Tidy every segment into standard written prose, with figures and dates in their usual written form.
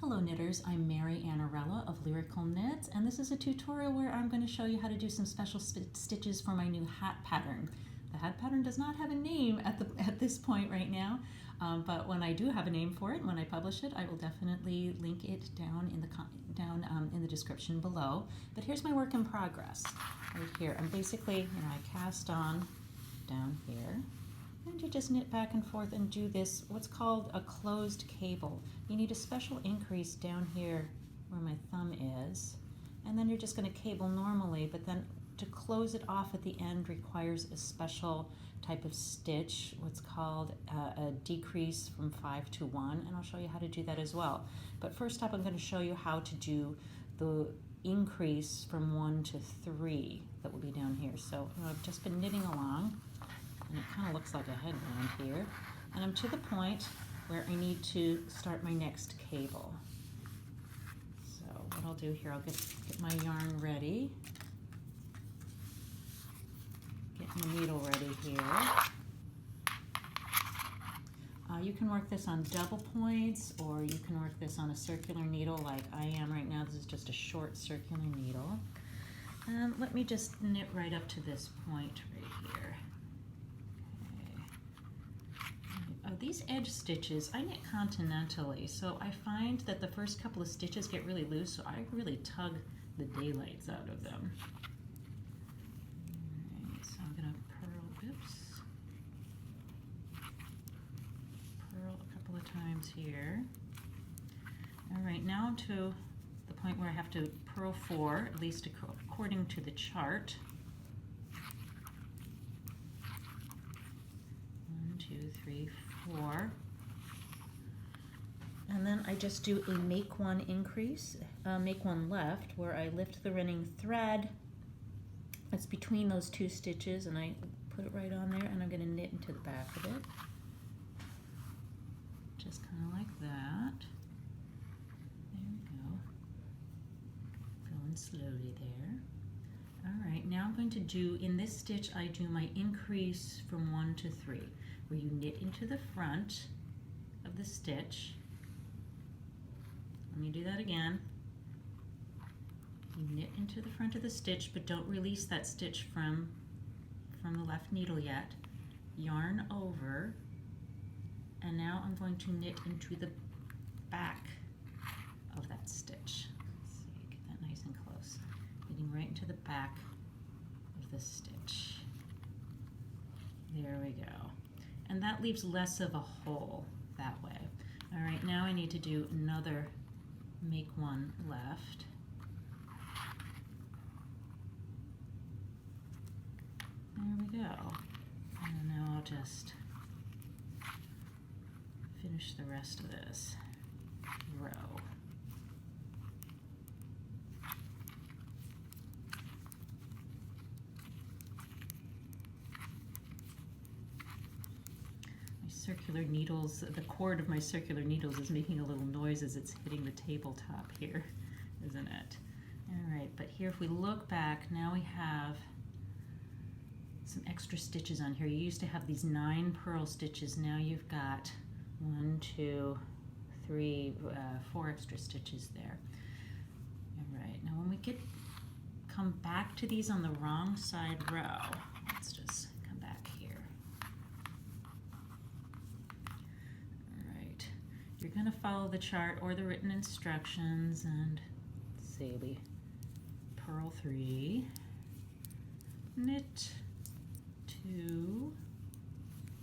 Hello knitters, I'm Mary Annarella of Lyrical Knits, and this is a tutorial where I'm going to show you how to do some special stitches for my new hat pattern. The hat pattern does not have a name at this point right now, but when I do have a name for it, when I publish it, I will definitely link it down in the description below. But here's my work in progress. Right here, I'm basically, I cast on down here. And you just knit back and forth and do this, what's called a closed cable. You need a special increase down here where my thumb is, and then you're just going to cable normally, but then to close it off at the end requires a special type of stitch, what's called a decrease from 5 to 1, and I'll show you how to do that as well. But first up, I'm going to show you how to do the increase from 1 to 3 that will be down here. So I've just been knitting along, and it kind of looks like a headband here, and I'm to the point where I need to start my next cable. So what I'll do here, I'll get my yarn ready, get my needle ready here. You can work this on double points, or you can work this on a circular needle like I am right now. This is just a short circular needle. And let me just knit right up to this point right here. These edge stitches, I knit continentally, so I find that the first couple of stitches get really loose, so I really tug the daylights out of them. Alright, so I'm going to purl a couple of times here. Alright, now to the point where I have to purl 4, at least according to the chart. 1, 2, 3, 4, and then I just do a make one increase, make one left, where I lift the running thread that's between those 2 stitches, and I put it right on there, and I'm going to knit into the back of it, just kind of like that. There we go, going slowly there. Alright, now I'm going to do, in this stitch I do my increase from 1 to 3, where you knit into the front of the stitch. Let me do that again. You knit into the front of the stitch, but don't release that stitch from the left needle yet. Yarn over, and now I'm going to knit into the back of that stitch. Let's see, get that nice and close. Knitting right into the back of the stitch. There we go. And that leaves less of a hole that way. All right, now I need to do another make one left. There we go. And now I'll just finish the rest of this row. Circular needles, the cord of my circular needles is making a little noise as it's hitting the tabletop here, isn't it? All right, but here if we look back, now we have some extra stitches on here. You used to have these 9 purl stitches, now you've got 1, 2, 3, 4 extra stitches there. All right, now when we come back to these on the wrong side row, let's just come back here. You're going to follow the chart or the written instructions, and let's see, we purl 3, knit 2,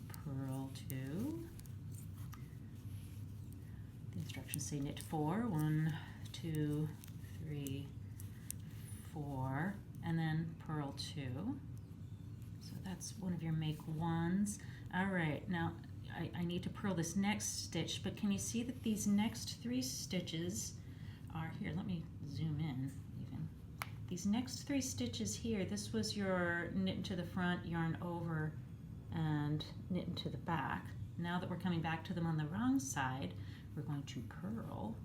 purl 2. The instructions say knit 4, 1, 2, 3, 4, and then purl 2. So that's one of your make ones. All right, now I need to purl this next stitch, but can you see that these next 3 stitches are here? Let me zoom in even. These next 3 stitches here, this was your knit into the front, yarn over, and knit into the back. Now that we're coming back to them on the wrong side, we're going to purl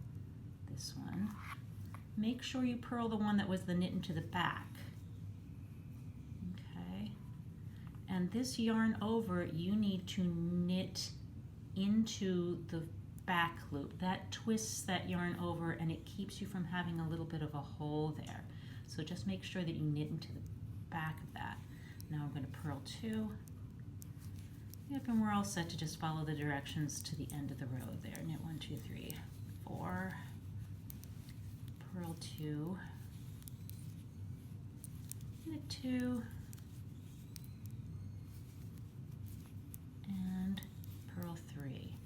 this one. Make sure you purl the one that was the knit into the back. And this yarn over, you need to knit into the back loop. That twists that yarn over and it keeps you from having a little bit of a hole there. So just make sure that you knit into the back of that. Now I'm going to purl 2. Yep, and we're all set to just follow the directions to the end of the row there. Knit 1, 2, 3, 4, purl 2, knit 2, and purl 3.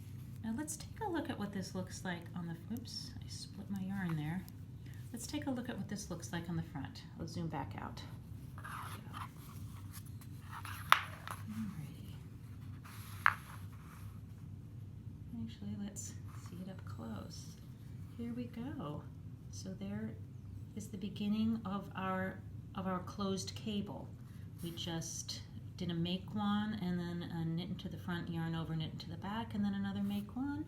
Now let's take a look at what this looks like on the, oops, I split my yarn there. Let's take a look at what this looks like on the front. Let's zoom back out. Alrighty. Actually, let's see it up close. Here we go. So there is the beginning of our closed cable. We just did a make one and then a knit into the front, yarn over, knit into the back, and then another make one.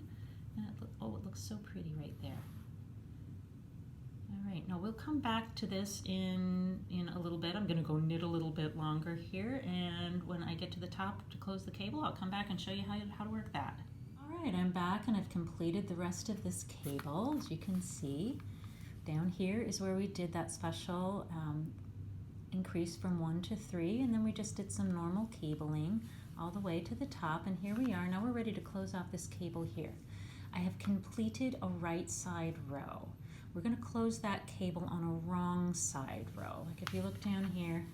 And it looks so pretty right there. All right, now we'll come back to this in a little bit. I'm gonna go knit a little bit longer here, and when I get to the top to close the cable, I'll come back and show you how to work that. All right, I'm back and I've completed the rest of this cable. As you can see, down here is where we did that special increase from 1 to 3, and then we just did some normal cabling all the way to the top, and here we are. Now we're ready to close off this cable here. I have completed a right side row. We're going to close that cable on a wrong side row. Like if you look down here,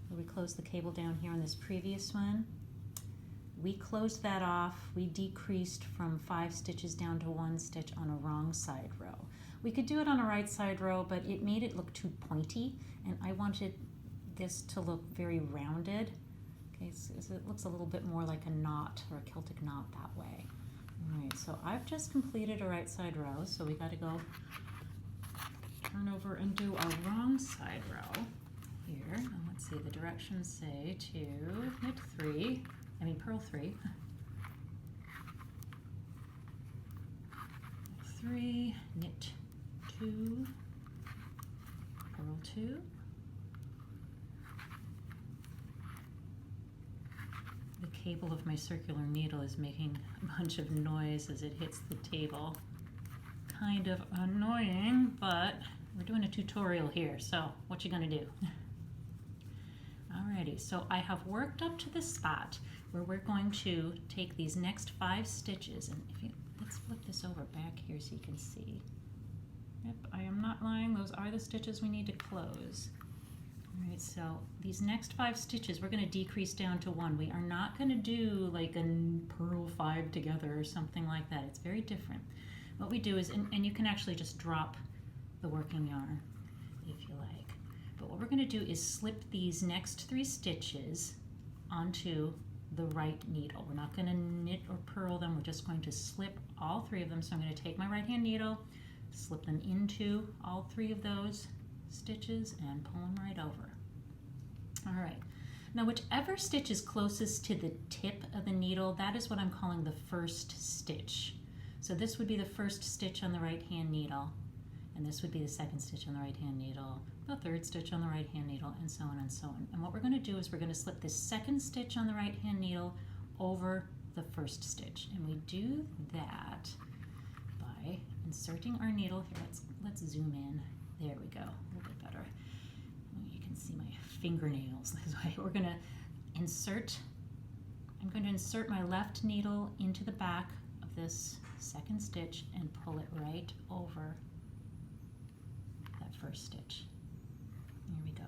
where we closed the cable down here on this previous one, we closed that off. We decreased from 5 stitches down to 1 stitch on a wrong side row. We could do it on a right side row, but it made it look too pointy, and I wanted this to look very rounded. Okay, so it looks a little bit more like a knot or a Celtic knot that way. All right, so I've just completed a right side row, so we got to go turn over and do our wrong side row here. And let's see, the directions say to knit 3, purl 3. 3, knit 2, purl 2, the cable of my circular needle is making a bunch of noise as it hits the table. Kind of annoying, but we're doing a tutorial here, so what you gonna do? Alrighty, so I have worked up to the spot where we're going to take these next 5 stitches, and let's flip this over back here so you can see. Yep, I am not lying, those are the stitches we need to close. Alright, so these next 5 stitches we're going to decrease down to 1. We are not going to do like a purl 5 together or something like that. It's very different. What we do is, and you can actually just drop the working yarn if you like, but what we're going to do is slip these next 3 stitches onto the right needle. We're not going to knit or purl them, we're just going to slip all 3 of them. So I'm going to take my right hand needle, slip them into all 3 of those stitches and pull them right over. All right, now whichever stitch is closest to the tip of the needle, that is what I'm calling the first stitch. So this would be the first stitch on the right hand needle, and this would be the second stitch on the right hand needle, the third stitch on the right hand needle, and so on and so on. And what we're going to do is we're going to slip this second stitch on the right hand needle over the first stitch, and we do that by inserting our needle here. Let's zoom in. There we go, a little bit better. You can see my fingernails this way. We're going to insert, I'm going to insert my left needle into the back of this second stitch and pull it right over that first stitch. There we go.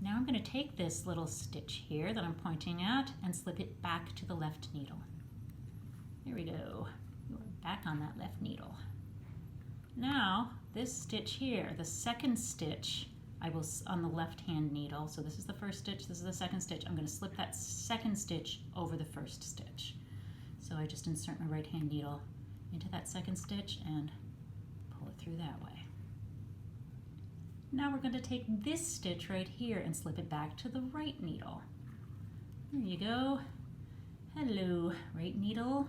Now I'm going to take this little stitch here that I'm pointing at and slip it back to the left needle. There we go. We're back on that left needle. Now this stitch here, the second stitch, I will on the left hand needle, so this is the first stitch, this is the second stitch, I'm going to slip that second stitch over the first stitch. So I just insert my right hand needle into that second stitch and pull it through that way. Now we're going to take this stitch right here and slip it back to the right needle. There you go. Hello, right needle.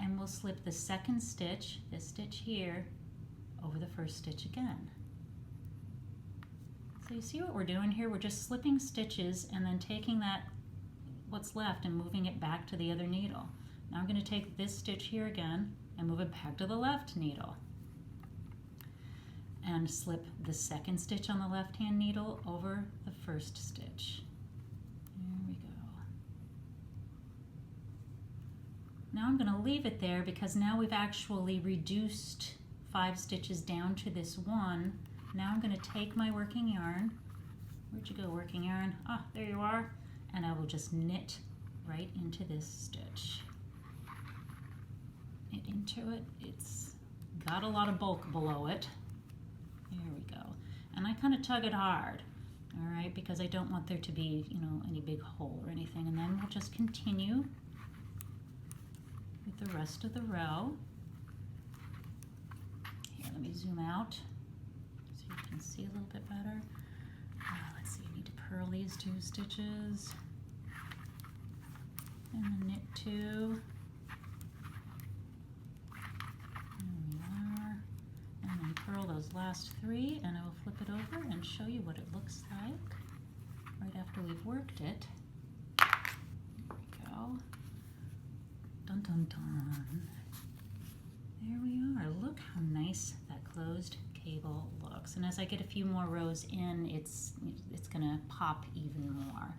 And we'll slip the second stitch, this stitch here, over the first stitch again. So you see what we're doing here? We're just slipping stitches and then taking that, what's left, and moving it back to the other needle. Now I'm going to take this stitch here again and move it back to the left needle. And slip the second stitch on the left-hand needle over the first stitch. There we go. Now I'm going to leave it there because now we've actually reduced 5 stitches down to this one. Now I'm going to take my working yarn. Where'd you go, working yarn? Ah, there you are. And I will just knit right into this stitch. Knit into it. It's got a lot of bulk below it. There we go. And I kind of tug it hard, all right, because I don't want there to be, you know, any big hole or anything. And then we'll just continue with the rest of the row. Here, let me zoom out so you can see a little bit better. Let's see, I need to purl these 2 stitches. And then knit 2. Purl those last 3, and I will flip it over and show you what it looks like right after we've worked it. There we go. Dun dun dun. There we are. Look how nice that closed cable looks. And as I get a few more rows in, it's gonna pop even more.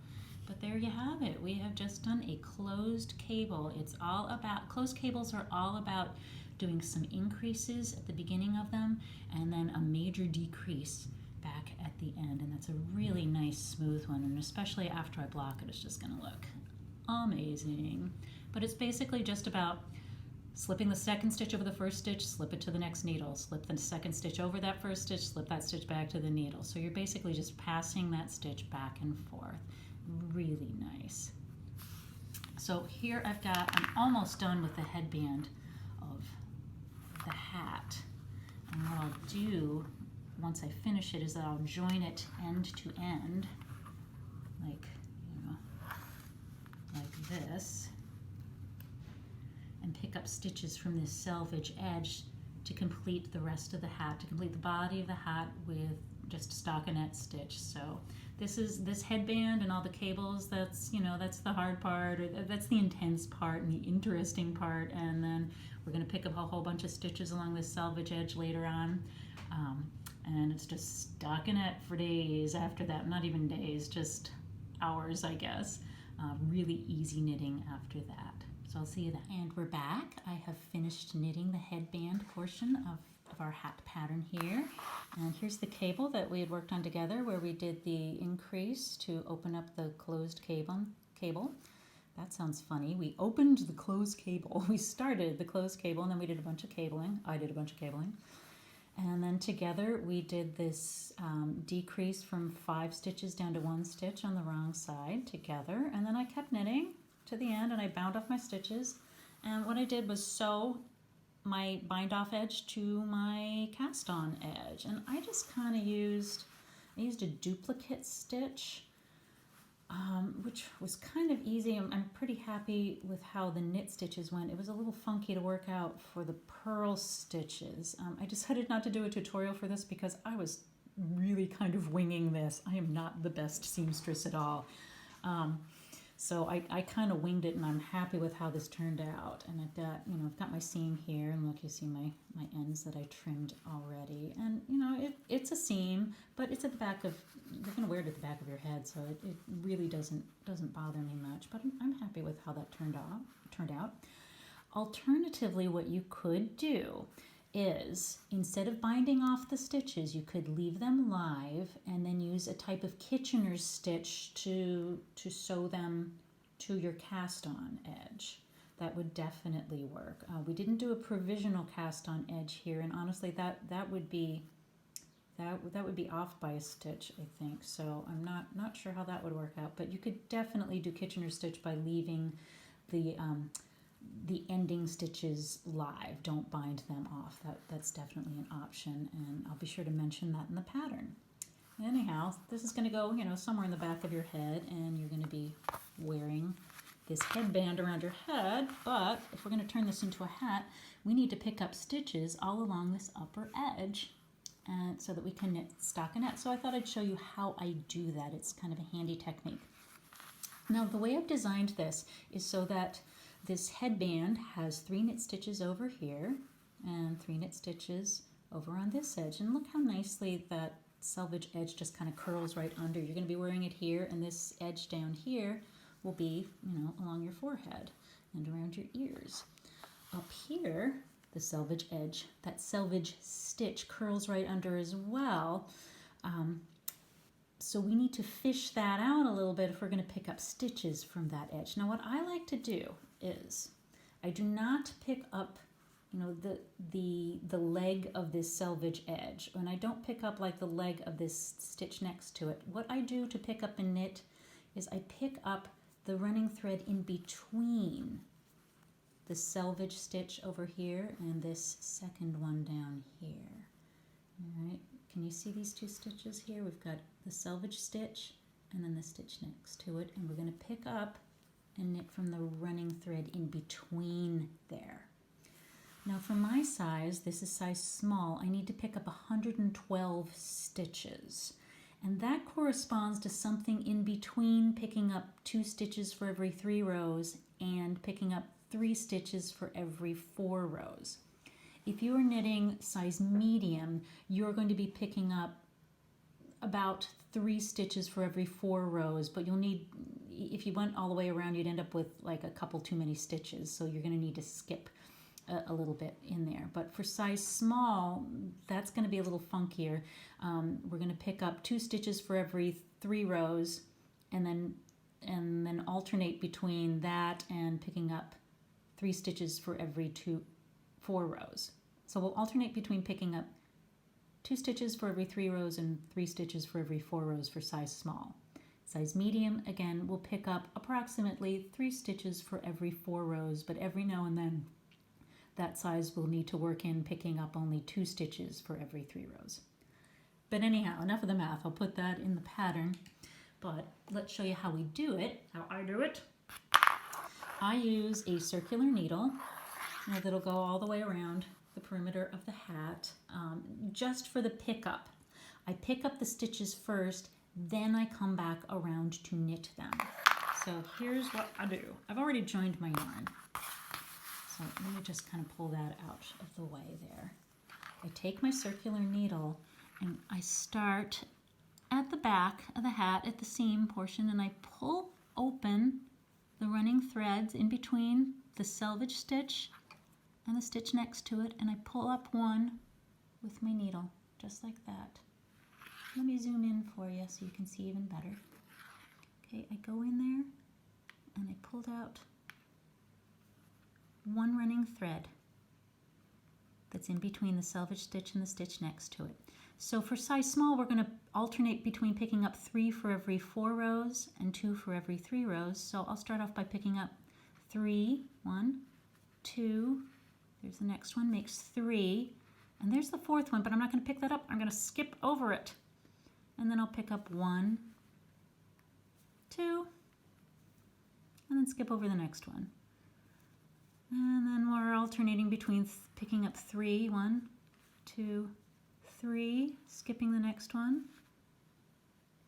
But there you have it. We have just done a closed cable. It's all about, closed cables are all about doing some increases at the beginning of them and then a major decrease back at the end. And that's a really nice smooth one, and especially after I block it, it's just gonna look amazing. But it's basically just about slipping the second stitch over the first stitch, slip it to the next needle, slip the second stitch over that first stitch, slip that stitch back to the needle. So you're basically just passing that stitch back and forth. Really nice. So here I'm almost done with the headband of the hat. And what I'll do once I finish it is that I'll join it end to end, like, you know, like this, and pick up stitches from this selvage edge to complete the rest of the hat, to complete the body of the hat with just a stockinette stitch. So this headband and all the cables, that's, you know, that's the hard part, or that's the intense part and the interesting part. And then we're going to pick up a whole bunch of stitches along this selvage edge later on. And it's just stockinette for days after that. Not even days, just hours, I guess. Really easy knitting after that. So I'll see you then. And we're back. I have finished knitting the headband portion of our hat pattern here. And here's the cable that we had worked on together, where we did the increase to open up the closed cable. That sounds funny. We opened the closed cable. We started the closed cable, and then we did a bunch of cabling. I did a bunch of cabling. And then together we did this decrease from 5 stitches down to 1 stitch on the wrong side together. And then I kept knitting to the end, and I bound off my stitches. And what I did was sew my bind off edge to my cast on edge. And I just kind of used a duplicate stitch, which was kind of easy. I'm pretty happy with how the knit stitches went. It was a little funky to work out for the purl stitches. I decided not to do a tutorial for this because I was really kind of winging this. I am not the best seamstress at all. So I kind of winged it, and I'm happy with how this turned out. And I've got my seam here, and look, you see my ends that I trimmed already. And it's a seam, but it's at the back of, you're gonna wear it at the back of your head, so it really doesn't bother me much. But I'm happy with how that turned out. Alternatively, what you could do is, instead of binding off the stitches, you could leave them live and then use a type of Kitchener's stitch to sew them to your cast on edge. That would definitely work. We didn't do a provisional cast on edge here, and honestly that would be off by a stitch, I think. So I'm not sure how that would work out, but you could definitely do Kitchener's stitch by leaving the ending stitches live. Don't bind them off. That's definitely an option, and I'll be sure to mention that in the pattern. Anyhow, this is going to go, somewhere in the back of your head, and you're going to be wearing this headband around your head. But if we're going to turn this into a hat, we need to pick up stitches all along this upper edge, and so that we can knit stockinette. So I thought I'd show you how I do that. It's kind of a handy technique. Now, the way I've designed this is so that this headband has 3 knit stitches over here and 3 knit stitches over on this edge. And look how nicely that selvage edge just kind of curls right under. You're going to be wearing it here, and this edge down here will be, along your forehead and around your ears. Up here, the selvage edge, that selvage stitch curls right under as well. So we need to fish that out a little bit if we're going to pick up stitches from that edge. Now what I like to do is I do not pick up the leg of this selvage edge, and I don't pick up like the leg of this stitch next to it. What I do to pick up and knit is I pick up the running thread in between the selvage stitch over here and this second one down here. All right, can you see these 2 stitches here? We've got the selvage stitch and then the stitch next to it, and we're going to pick up and knit from the running thread in between there. Now for my size, this is size small, I need to pick up 112 stitches. And that corresponds to something in between picking up 2 stitches for every 3 rows and picking up 3 stitches for every 4 rows. If you are knitting size medium, you're going to be picking up about 3 stitches for every 4 rows, but you'll need, if you went all the way around, you'd end up with like a couple too many stitches, so you're going to need to skip a little bit in there. But for size small, that's going to be a little funkier. We're going to pick up 2 stitches for every 3 rows, and then alternate between that and picking up 3 stitches for every 4 rows. So we'll alternate between picking up 2 stitches for every 3 rows and 3 stitches for every 4 rows for size small. Size medium, again, we'll pick up approximately 3 stitches for every 4 rows, but every now and then that size will need to work in picking up only 2 stitches for every 3 rows. But anyhow, enough of the math. I'll put that in the pattern. But let's show you how we do it, how I do it. I use a circular needle that'll go all the way around the perimeter of the hat, just for the pickup. I pick up the stitches first, then I come back around to knit them. So here's what I do. I've already joined my yarn. So let me just kind of pull that out of the way there. I take my circular needle and I start at the back of the hat at the seam portion, and I pull open the running threads in between the selvage stitch and the stitch next to it, and I pull up one with my needle, just like that. Let me zoom in for you so you can see even better. Okay, I go in there and I pulled out 1 running thread that's in between the selvage stitch and the stitch next to it. So for size small, we're going to alternate between picking up 3 for every 4 rows and 2 for every 3 rows. So I'll start off by picking up 3, 1, 2, there's the next one, makes 3, and there's the 4th one, but I'm not going to pick that up. I'm going to skip over it. And then I'll pick up 1, 2, and then skip over the next one. And then we're alternating between picking up 3, 1, 2, 3, skipping the next one,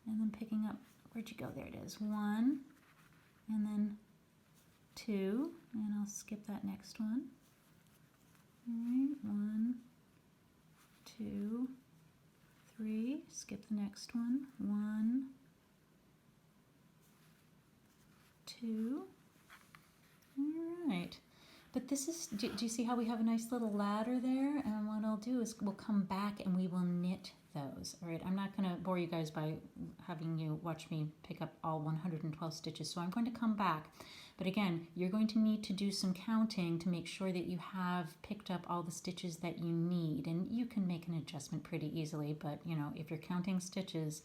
and then picking up, where'd you go? There it is, 1, and then 2, and I'll skip that next one. All right, 1, 2, 3, skip the next one, 1, 2, all right. But this is, do you see how we have a nice little ladder there? And what I'll do is we'll come back and we will knit those. All right, I'm not going to bore you guys by having you watch me pick up all 112 stitches. So I'm going to come back. But again, you're going to need to do some counting to make sure that you have picked up all the stitches that you need. And you can make an adjustment pretty easily. But, if you're counting stitches,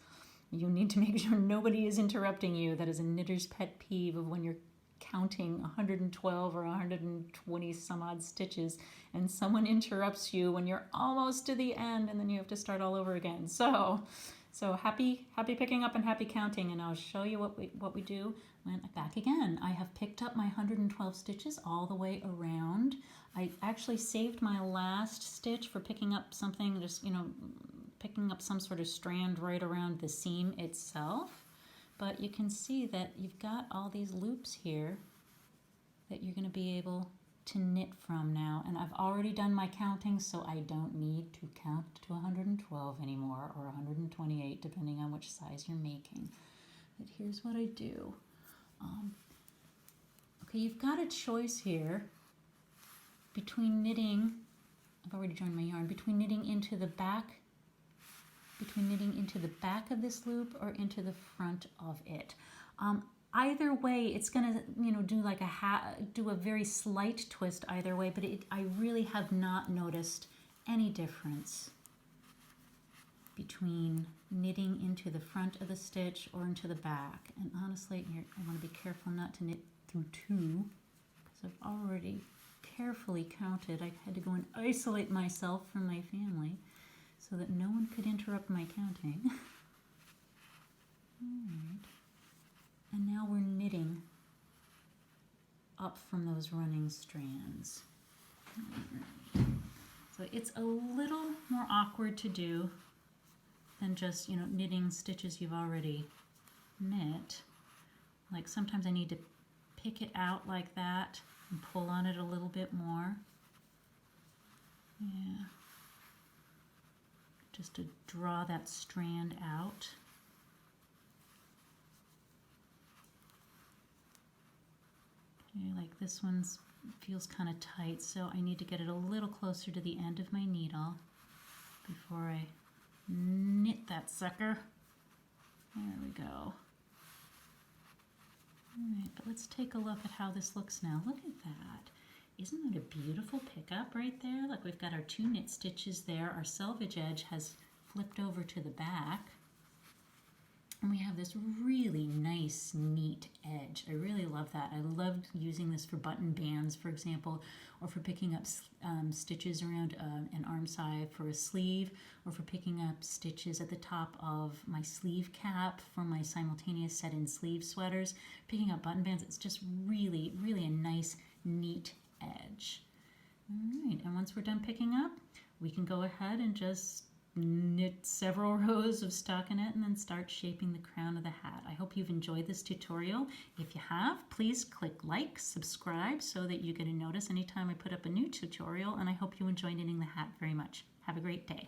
you need to make sure nobody is interrupting you. That is a knitter's pet peeve of when you're counting 112 or 120 some odd stitches and someone interrupts you when you're almost to the end and then you have to start all over again. So happy picking up and happy counting, and I'll show you what we do when I'm back again. I have picked up my 112 stitches all the way around. I actually saved my last stitch for picking up something, just picking up some sort of strand right around the seam itself. But you can see that you've got all these loops here that you're going to be able to knit from now. And I've already done my counting, so I don't need to count to 112 anymore, or 128, depending on which size you're making. But here's what I do. Okay, you've got a choice here between knitting, I've already joined my yarn, between knitting into the back of this loop or into the front of it. Either way, it's gonna, do like do a very slight twist either way, but I really have not noticed any difference between knitting into the front of the stitch or into the back. And honestly, here, I want to be careful not to knit through two, because I've already carefully counted. I had to go and isolate myself from my family so that no one could interrupt my counting. All right. And now we're knitting up from those running strands. Right. So it's a little more awkward to do than just, knitting stitches you've already knit. Like sometimes I need to pick it out like that and pull on it a little bit more. Yeah. Just to draw that strand out. Okay, like this one feels kind of tight, so I need to get it a little closer to the end of my needle before I knit that sucker. There we go. All right, but let's take a look at how this looks now. Look at that. Isn't that a beautiful pickup right there? Look, we've got our 2 knit stitches there. Our selvage edge has flipped over to the back. And we have this really nice, neat edge. I really love that. I love using this for button bands, for example, or for picking up stitches around an arm side for a sleeve, or for picking up stitches at the top of my sleeve cap for my simultaneous set-in sleeve sweaters. Picking up button bands, it's just really, really a nice, neat edge. All right, and once we're done picking up, we can go ahead and just knit several rows of stockinette and then start shaping the crown of the hat. I hope you've enjoyed this tutorial. If you have, please click like, subscribe so that you get a notice anytime I put up a new tutorial, and I hope you enjoy knitting the hat very much. Have a great day.